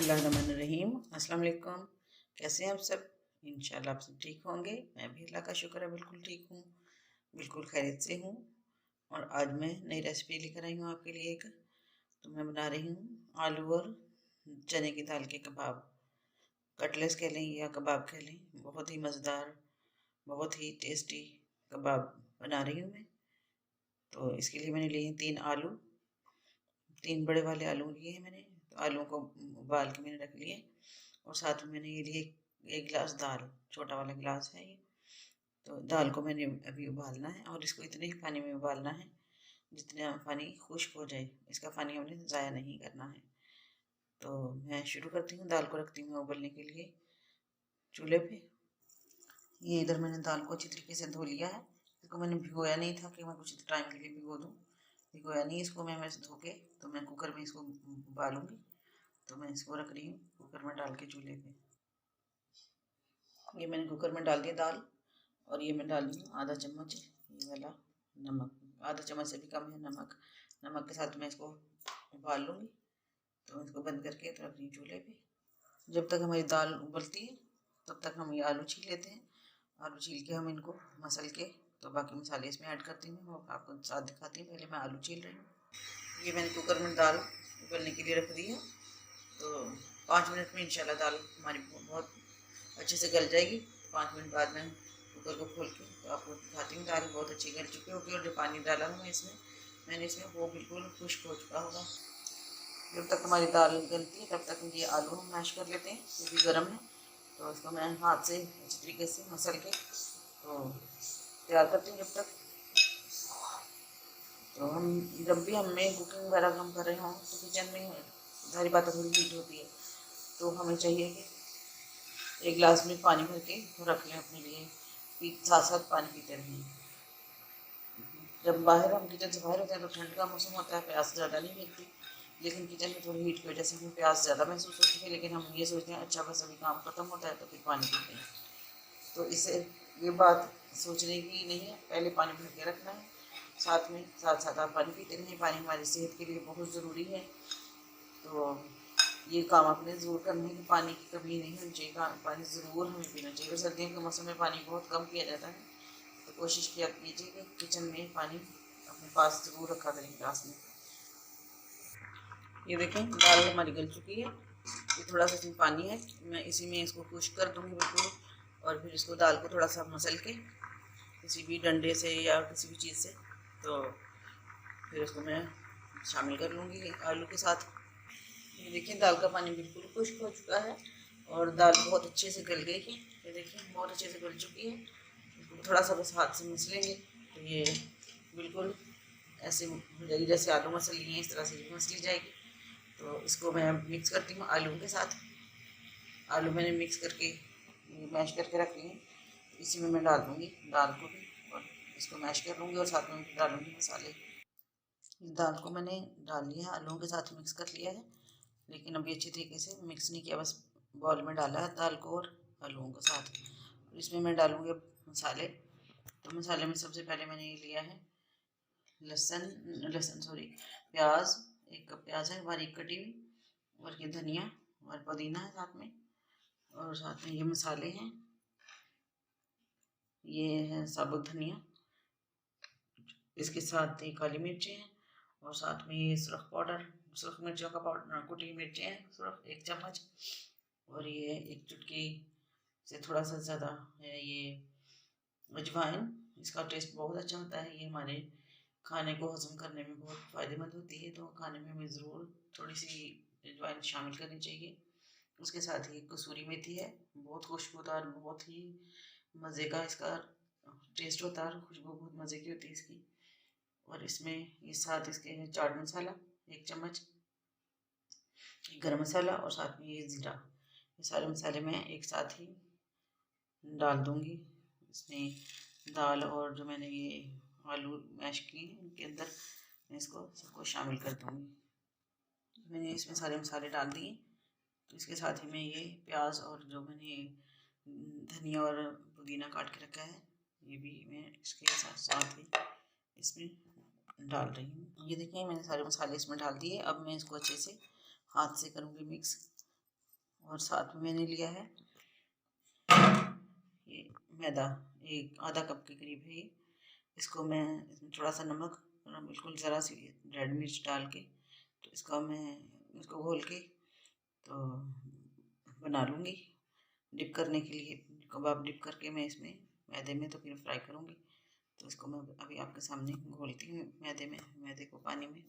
बिस्मिल्लाहिर्रहमानिर्रहीम। अस्सलाम वालेकुम। कैसे हैं आप सब? इंशाल्लाह आप सब ठीक होंगे। मैं भी अल्लाह का शुक्र है बिल्कुल ठीक हूँ, बिल्कुल खैरियत से हूँ। और आज मैं नई रेसिपी लेकर आई हूँ आपके लिए एक। तो मैं बना रही हूँ आलू और चने की दाल के कबाब। कटलेट्स कह लें या कबाब कह लें, बहुत ही मज़ेदार, बहुत ही टेस्टी कबाब बना रही हूँ मैं। तो इसके लिए मैंने लिए हैं 3 आलू, 3 बड़े वाले आलू लिए हैं मैंने। तो आलूओं को उबाल के मैंने रख लिए और साथ में मैंने ये लिए 1 गिलास दाल, छोटा वाला गिलास है ये। तो दाल को मैंने अभी उबालना है और इसको इतने ही पानी में उबालना है जितना पानी खुश्क हो जाए। इसका पानी हमने ज़ाया नहीं करना है। तो मैं शुरू करती हूँ, दाल को रखती हूँ उबलने के लिए चूल्हे पे। ये इधर मैंने दाल को अच्छी तरीके से धो लिया है। इसको मैंने भिगोया नहीं था कि मैं कुछ टाइम के लिए भिगो दूँ, भिगोया नहीं इसको मैं धो के। तो मैं कुकर में इसको उबालूँगी। तो मैं इसको रख रही हूँ कुकर में डाल के चूल्हे पे। ये मैंने कुकर में डाल दिया दाल और ये मैं डाल रही हूँ आधा चम्मच ये वाला नमक, आधा चम्मच से भी कम है नमक। नमक के साथ मैं इसको उबाल लूँगी। तो इसको बंद करके तो रख रही हूँ चूल्हे पे। जब तक हमारी दाल उबलती है तब तक हम ये आलू छील लेते हैं। आलू छील के हम इनको मसल के तो बाकी मसाले इसमें ऐड करती हूँ। वो आपको साथ दिखाती हूँ। पहले मैं आलू छील रही हूँ। ये मैंने कुकर में दाल उबलने के लिए रख दी है। तो 5 मिनट में इंशाल्लाह दाल हमारी बहुत अच्छे से गल जाएगी। 5 मिनट बाद मैं कुकर को खोल के तो आपको दिखाती हूँ। दाल बहुत अच्छी गल चुकी होगी और जो पानी डाला हूँ मैंने इसमें वो बिल्कुल खुश्क हो चुका होगा। जब तक हमारी दाल गलती है तब तक ये आलू हम मैश कर लेते हैं। ये भी गर्म है तो इसको मैं हाथ से अच्छी तरीके से मसल के तो तैयार करती हूँ। जब तक तो हम जब भी हमें कुकिंग वगैरह हम कर रहे हों तो किचन में सारी बातें थोड़ी हीट होती है। तो हमें चाहिए कि 1 गिलास में पानी भर के रख लें अपने लिए, साथ साथ पानी पीते रहें। जब बाहर हम किचन से बाहर होते हैं तो ठंड का मौसम होता है, प्यास ज़्यादा नहीं लगती। लेकिन किचन में थोड़ी हीट की वजह से हमें प्यास ज़्यादा महसूस होती है। लेकिन हम ये सोचते हैं अच्छा बस अभी काम ख़त्म होता है तो फिर पानी पीते हैं। तो इससे ये बात सोचने की नहीं है, पहले पानी भर के रखना है। साथ में साथ साथ आप पानी पीते रहें। पानी हमारी सेहत के लिए बहुत ज़रूरी है। तो ये काम आपने ज़रूर करना है कि पानी की कमी नहीं होनी चाहिए। पानी ज़रूर हमें पीना चाहिए। और सर्दियों के मौसम में पानी बहुत कम पिया जाता है। तो कोशिश किया कीजिए कि किचन में पानी अपने पास ज़रूर रखा करें गिलास में। ये देखें दाल हमारी गल चुकी है। ये थोड़ा सा इसमें पानी है, मैं इसी में इसको खुश्क कर दूँगी बिल्कुल। और फिर इसको दाल को थोड़ा सा मसल के किसी भी डंडे से या किसी भी चीज़ से तो फिर उसको मैं शामिल कर लूँगी आलू के साथ। ये देखिए दाल का पानी बिल्कुल खुश्क हो चुका है और दाल बहुत अच्छे से गल गई है। ये देखिए बहुत अच्छे से गल चुकी है। इसको थोड़ा सा बस हाथ से मसलेंगे तो ये बिल्कुल ऐसे हो जाएगी जैसे आलू मसल लिए हैं, इस तरह से मसली जाएगी। तो इसको मैं मिक्स करती हूँ आलू के साथ। आलू मैंने मिक्स करके मैश करके रख लिए। इसी में मैं डाल दूँगी दाल को भी और इसको मैश कर लूँगी और साथ में डालूँगी मसाले। दाल को मैंने डाल लिया है, आलूओं के साथ मिक्स कर लिया है। लेकिन अभी अच्छी तरीके से मिक्स नहीं किया, बस बॉल में डाला है दाल को और आलूओं के साथ। इसमें मैं डालूँगी अब मसाले। तो मसाले में सबसे पहले मैंने ये लिया है प्याज। 1 कप प्याज है बारीक कटी हुई। और ये धनिया और पुदीना है साथ में। और साथ में ये मसाले हैं, ये है साबुत धनिया, इसके साथ ही काली मिर्चें हैं और साथ में ये सुरख पाउडर, सुरख मिर्चों का पाउडर, कुटी मिर्चें हैं सुरख 1 चम्मच। और ये 1 चुटकी से थोड़ा सा ज़्यादा है ये अजवाइन। इसका टेस्ट बहुत अच्छा होता है। ये हमारे खाने को हजम करने में बहुत फ़ायदेमंद होती है। तो खाने में हमें ज़रूर थोड़ी सी अजवाइन शामिल करनी चाहिए। उसके साथ ही कसूरी मेथी है, बहुत खुशबूदार, बहुत ही मज़े का इसका टेस्ट होता है। खुशबू बहुत मज़े की होती है इसकी। और इसमें ये साथ इसके है चाट मसाला 1 चम्मच, गरम मसाला और साथ में ये ज़ीरा। ये सारे मसाले मैं एक साथ ही डाल दूँगी इसमें दाल और जो मैंने ये आलू मैश किए हैं उनके अंदर मैं इसको सबको शामिल कर दूँगी। मैंने इसमें सारे मसाले डाल दिए। तो इसके साथ ही मैं ये प्याज और जो मैंने धनिया और पुदीना काट के रखा है ये भी मैं इसके साथ ही इसमें डाल रही हूँ। ये देखिए मैंने सारे मसाले इसमें डाल दिए। अब मैं इसको अच्छे से हाथ से करूँगी मिक्स। और साथ में मैंने लिया है ये मैदा, एक आधा कप के करीब है ये। इसको मैं इसमें थोड़ा सा नमक और बिल्कुल ज़रा सी रेड मिर्च डाल के तो इसको घोल के तो बना लूँगी डिप करने के लिए। कबाब डिप करके मैं इसमें मैदे में तो फिर फ्राई करूँगी। तो इसको मैं अभी आपके सामने घोलती हूँ मैदे को पानी में।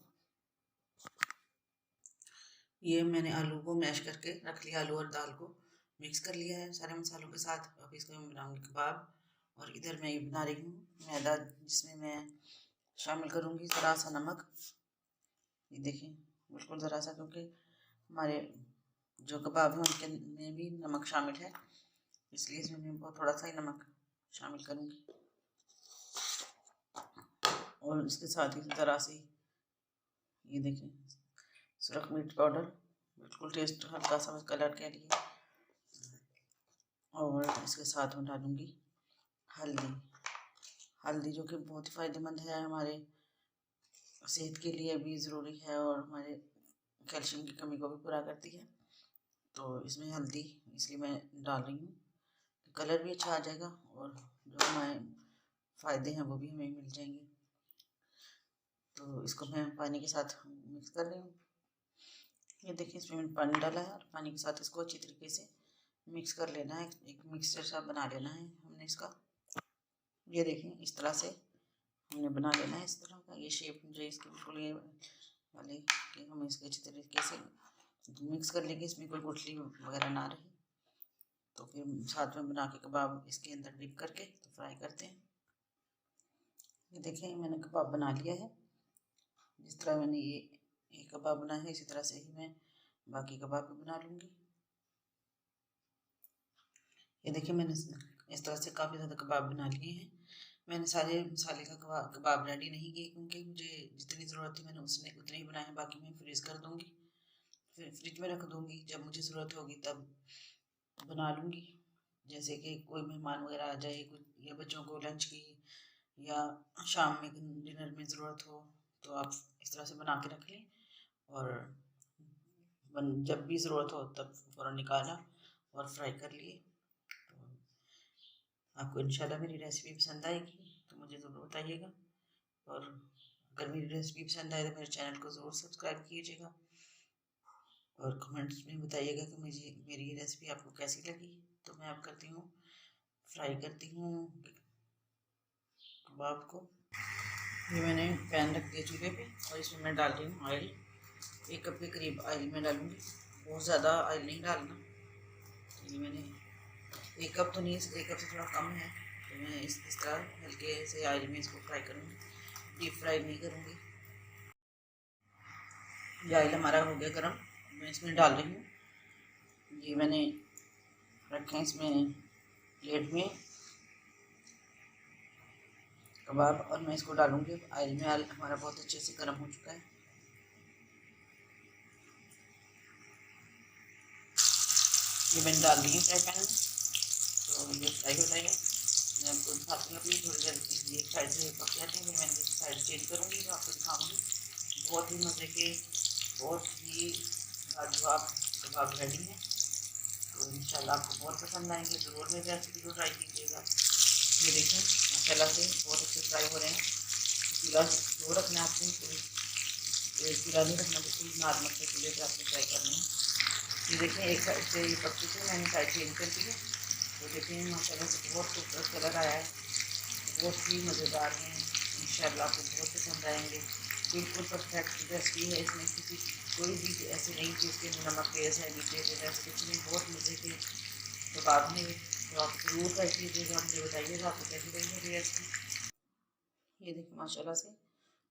ये मैंने आलू को मैश करके रख लिया, आलू और दाल को मिक्स कर लिया है सारे मसालों के साथ। अब इसको मैं बनाऊँगी कबाब। और इधर मैं ये बना रही हूँ मैदा, जिसमें मैं शामिल करूँगी ज़रा सा नमक। ये देखिए बिल्कुल ज़रा सा, क्योंकि हमारे जो कबाब हैं उनके में भी नमक शामिल है, इसलिए इसमें मैं बहुत थोड़ा सा ही नमक शामिल करूँगी। और इसके साथ ही ज़रा सी ये देखिए सुरख मिर्च पाउडर, बिल्कुल टेस्ट हल्का सा कलर के लिए। और इसके साथ में डालूँगी हल्दी जो कि बहुत ही फ़ायदेमंद है, हमारे सेहत के लिए भी ज़रूरी है और हमारे कैल्शियम की कमी को भी पूरा करती है। तो इसमें हल्दी इसलिए मैं डाल रही हूँ, कलर भी अच्छा आ जाएगा और जो हमारे फ़ायदे हैं वो भी हमें मिल जाएंगे। तो इसको मैं पानी के साथ मिक्स कर रही हूँ। ये देखिए इसमें मैंने पानी डाला है और पानी के साथ इसको अच्छी तरीके से मिक्स कर लेना है, एक मिक्सचर सा बना लेना है हमने इसका। ये देखिए इस तरह से हमने बना लेना है, इस तरह का ये शेप जो इसकी बिल्कुल ये वाली कि हम इसको अच्छी तरीके से मिक्स कर लेंगे, इसमें कोई गुठली वगैरह ना रहे। तो फिर साथ में बना के कबाब इसके अंदर डिप करके तो फ्राई करते हैं। ये देखिए मैंने कबाब बना लिया है, जिस तरह मैंने ये कबाब बनाया है इसी तरह से ही मैं बाकी कबाब भी बना लूँगी। ये देखिए मैंने इस तरह से काफ़ी ज़्यादा कबाब बना लिए हैं। मैंने सारे मसाले का कबाब रेडी नहीं किए, क्योंकि मुझे जितनी ज़रूरत थी मैंने उतने ही बनाए, बाकी मैं फ्रीज़ कर दूँगी, फिर फ्रिज में रख दूँगी, जब मुझे ज़रूरत होगी तब बना लूँगी। जैसे कि कोई मेहमान वगैरह आ जाए, कुछ या बच्चों को लंच की या शाम में डिनर में ज़रूरत हो तो आप इस तरह से बना के रख लें और जब भी ज़रूरत हो तब फ़ौरन निकाला और फ्राई कर लिए। तो आपको इंशाल्लाह मेरी रेसिपी पसंद आएगी तो मुझे ज़रूर बताइएगा, और अगर मेरी रेसिपी पसंद आए तो मेरे चैनल को ज़रूर सब्सक्राइब कीजिएगा और कमेंट्स में बताइएगा कि मुझे मेरी ये रेसिपी आपको कैसी लगी। तो मैं अब फ्राई करती हूँ कबाब को। ये मैंने पैन रख दिया चूल्हे पे और इसमें मैं डाल रही हूँ ऑयल, 1 कप के करीब ऑयल में डालूँगी, बहुत ज़्यादा ऑयल नहीं डालना। ये मैंने 1 कप तो नहीं, 1 कप से थोड़ा कम है, तो मैं इस तरह हल्के से ऑयल में इसको फ्राई करूँगी, डीप फ्राई नहीं करूँगी। ये ऑयल हमारा हो गया गर्म, मैं इसमें डाल रही हूँ, ये मैंने रखे हैं इसमें प्लेट में कबाब और मैं इसको डालूँगी ऑयल में। ऑयल हमारा बहुत अच्छे से गर्म हो चुका है। ये मैंने डाल दी है फ्राई पैन में, तो ये फ्राई हो जाएगा। मैं आपको दिखाती हूँ अभी थोड़ी देर एक साइड से पक जाते हैं, फिर मैं साइड चेंज करूँगी तो आपको दिखाऊँगी। बहुत ही मज़े के, बहुत ही लाजवाब कबाब रेडी है। तो इंशाल्लाह आपको बहुत पसंद आएंगे, ज़रूर मेरी रेसिपी को ट्राई कीजिएगा। ये देखें माशाल्लाह से बहुत अच्छे फ्राई हो रहे हैं। चूल्हा स्लो रखना है आपको, चूल्हा नहीं रखना, बिल्कुल नॉर्मल से चूल्हे पर आपको फ्राई करना है। ये देखें एक साइड से ये पक चुके हैं, मैंने साइड चेंज कर दी है। तो देखें माशाल्लाह से बहुत खूबसूरत कलर आया है, बहुत ही मज़ेदार हैं। इंशाल्लाह आपको बहुत पसंद आएंगे। बिल्कुल परफेक्ट रेसिपी है, इसमें किसी कोई भी ऐसी नहीं कि इसके नमक तेज़ है नीचे तेज़, कुछ नहीं, बहुत मज़े के कबाब हैं। तो आप ज़रूर ट्राई कीजिएगा, मुझे बताइएगा आपको कैसी लगी मेरी रेसिपी। ये देखिए माशाल्लाह से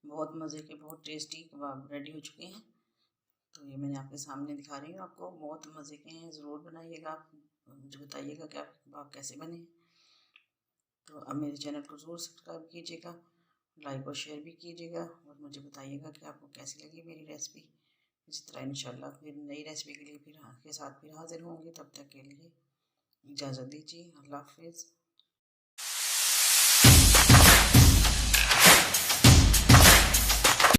बहुत मज़े के, बहुत टेस्टी कबाब रेडी हो चुके हैं। तो ये मैंने आपके सामने दिखा रही हूँ, आपको बहुत मज़े के हैं, ज़रूर बनाइएगा। मुझे बताइएगा कि आपके कबाब कैसे बने। तो अब मेरे चैनल को ज़रूर सब्सक्राइब कीजिएगा, लाइक और शेयर भी कीजिएगा और मुझे बताइएगा कि आपको कैसी लगी मेरी रेसिपी। इसी तरह इंशाल्लाह फिर नई रेसिपी के लिए फिर के साथ फिर हाज़िर होंगे। तब तक के लिए इजाज़त दीजिए, अल्लाह हाफ़िज़।